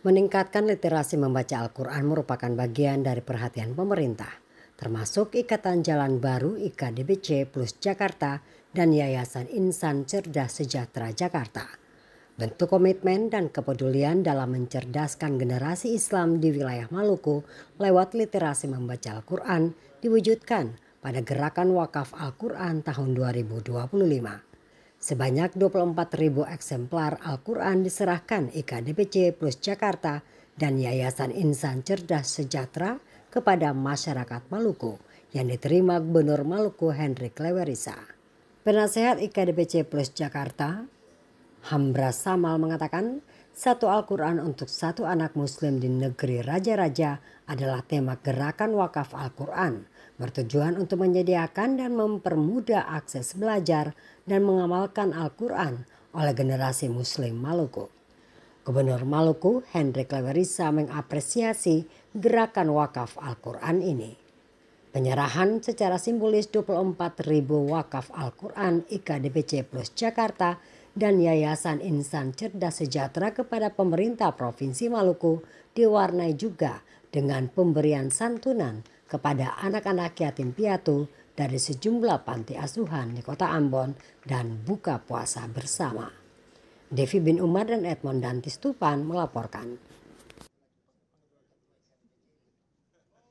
Meningkatkan literasi membaca Al-Quran merupakan bagian dari perhatian pemerintah, termasuk Ikatan Jalan Baru IKDBC Plus Jakarta dan Yayasan Insan Cerdas Sejahtera Jakarta. Bentuk komitmen dan kepedulian dalam mencerdaskan generasi Islam di wilayah Maluku lewat literasi membaca Al-Quran diwujudkan pada Gerakan Wakaf Al-Quran tahun 2025. Sebanyak 24.000 eksemplar Al-Quran diserahkan IKDPC Plus Jakarta dan Yayasan Insan Cerdas Sejahtera kepada masyarakat Maluku yang diterima Gubernur Maluku Hendrik Lewerisa. Penasehat IKDPC Plus Jakarta, Hambra Samal mengatakan, satu Al-Quran untuk satu anak muslim di negeri raja-raja adalah tema gerakan wakaf Al-Quran, bertujuan untuk menyediakan dan mempermudah akses belajar dan mengamalkan Al-Quran oleh generasi muslim Maluku. Gubernur Maluku Hendrik Lewerisa mengapresiasi gerakan wakaf Al-Quran ini. Penyerahan secara simbolis 24.000 wakaf Al-Quran IKDPC Plus Jakarta dan Yayasan Insan Cerdas Sejahtera kepada pemerintah Provinsi Maluku diwarnai juga dengan pemberian santunan kepada anak-anak yatim piatu dari sejumlah panti asuhan di Kota Ambon dan buka puasa bersama. Devi bin Umar dan Edmond Dantistupan melaporkan.